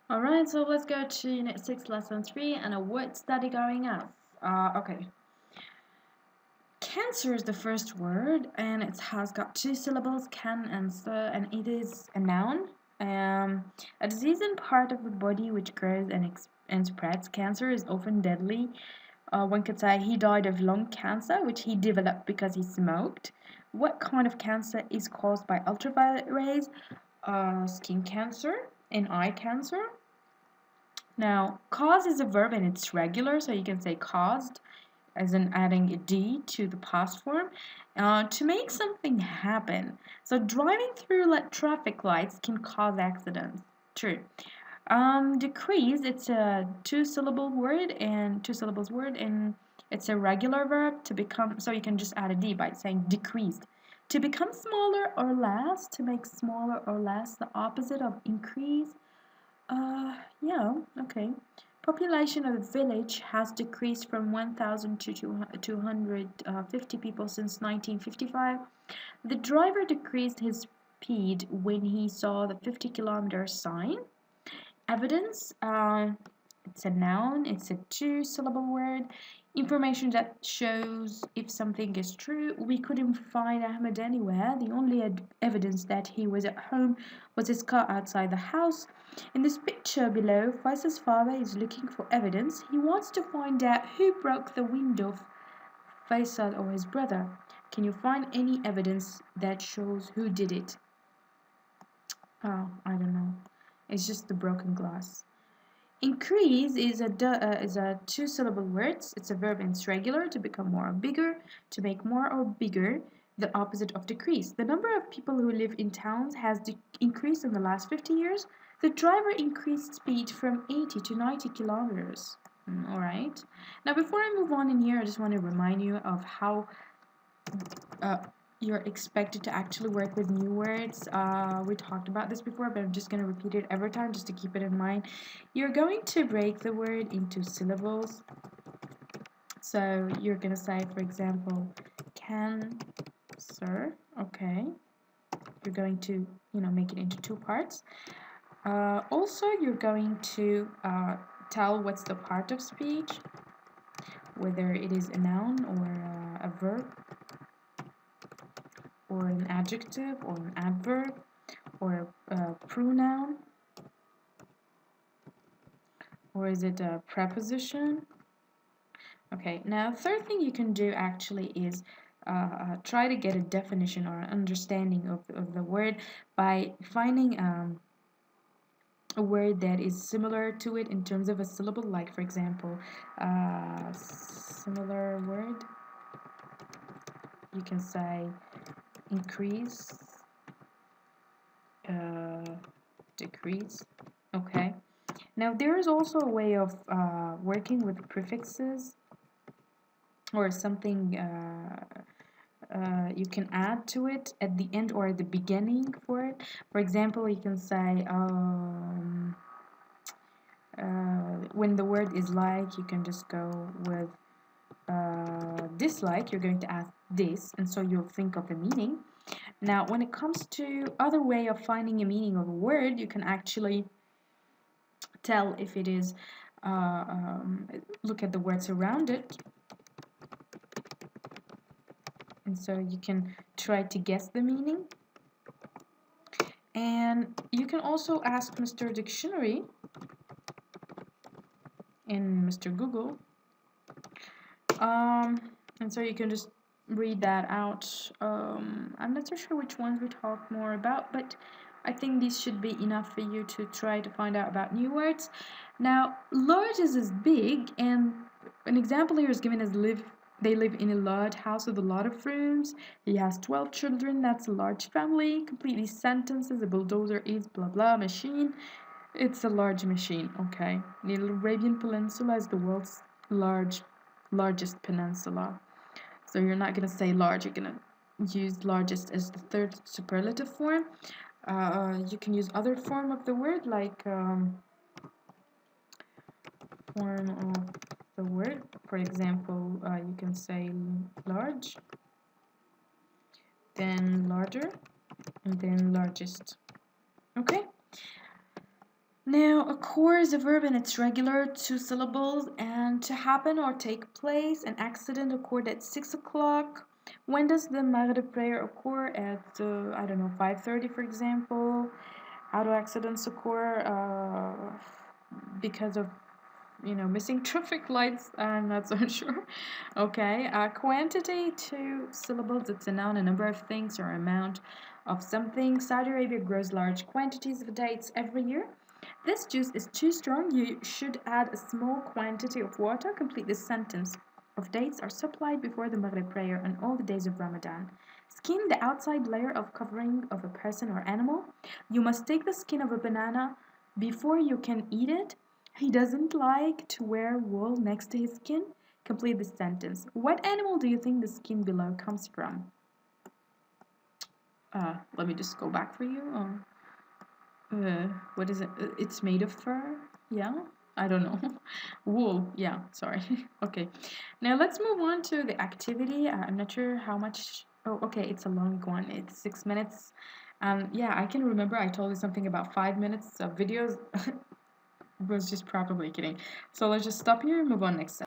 Alright, so let's go to Unit 6, Lesson 3, and a word study going off. Okay. Cancer is the first word, and it has got two syllables, can and sir, and it is a noun. A disease in part of the body which grows and spreads. Cancer is often deadly. One could say he died of lung cancer, which he developed because he smoked. What kind of cancer is caused by ultraviolet rays? Skin cancer and eye cancer. Now, cause is a verb and it's regular, so you can say caused, as in adding a D to the past form, to make something happen. So, driving through traffic lights can cause accidents. True. Decrease, it's a two-syllable word and two syllables word, and it's a regular verb to become, so you can just add a D by saying decreased. To become smaller or less, to make smaller or less, the opposite of increase. Yeah, okay. Population of the village has decreased from 1,000 to 250 people since 1955. The driver decreased his speed when he saw the 50-kilometer sign. Evidence, it's a noun, it's a two-syllable word. Information that shows if something is true. We couldn't find Ahmed anywhere. The only evidence that he was at home was his car outside the house. In this picture below, Faisal's father is looking for evidence. He wants to find out who broke the window, Faisal or his brother. Can you find any evidence that shows who did it? Oh, I don't know. It's just the broken glass. Increase is a two-syllable word. It's a verb and it's regular, to become more or bigger, to make more or bigger, the opposite of decrease. The number of people who live in towns has increased in the last 50 years. The driver increased speed from 80 to 90 kilometers. All right. Now, before I move on in here, I just want to remind you of how uh, you're expected to actually work with new words. We talked about this before, but I'm just going to repeat it every time just to keep it in mind. You're going to break the word into syllables. So you're going to say, for example, can, sir, okay. You're going to, make it into two parts. Also, you're going to tell what's the part of speech, whether it is a noun or a verb, or an adjective or an adverb or a pronoun, or is it a preposition? Okay, now third thing you can do actually is try to get a definition or an understanding of the word by finding a word that is similar to it in terms of a syllable, like for example, similar word, you can say increase, decrease. Okay, now there is also a way of working with prefixes or something you can add to it at the end or at the beginning for it. For example, you can say when the word is like, you can just go with dislike. You're going to add this, and so you'll think of the meaning. Now, when it comes to other way of finding a meaning of a word, you can actually tell if it is look at the words around it, and so you can try to guess the meaning. And you can also ask Mr. Dictionary in Mr. Google, and so you can just read that out. I'm not so sure which ones we talk more about, but I think these should be enough for you to try to find out about new words. Now, large is big, and an example here is given as they live in a large house with a lot of rooms. He has 12 children. That's a large family. Complete these sentences. A bulldozer is blah blah machine. It's a large machine. Okay. The Arabian Peninsula is the world's largest peninsula. So you're not gonna say large. You're gonna use largest as the third superlative form. You can use other form of the word like form of the word. For example, you can say large, then larger, and then largest. Okay? Now, occur is a verb in its regular two syllables, and to happen or take place. An accident occurred at 6 o'clock. When does the Maghrib prayer occur? At, I don't know, 5:30, for example. How do accidents occur? Because of missing traffic lights. I'm not so sure. Okay, quantity, two syllables. It's a noun, a number of things or amount of something. Saudi Arabia grows large quantities of dates every year. This juice is too strong. You should add a small quantity of water. Complete this sentence. Of dates are supplied before the Maghrib prayer on all the days of Ramadan. Skin, the outside layer of covering of a person or animal. You must take the skin of a banana before you can eat it. He doesn't like to wear wool next to his skin. Complete the sentence. What animal do you think the skin below comes from? Let me just go back for you. What is it? It's made of fur? Yeah? I don't know. Wool. Yeah, sorry. Okay. Now let's move on to the activity. I'm not sure how much. Oh, okay. It's a long one. It's 6 minutes. Yeah, I can remember I told you something about 5 minutes of videos. Was just probably kidding. So let's just stop here and move on next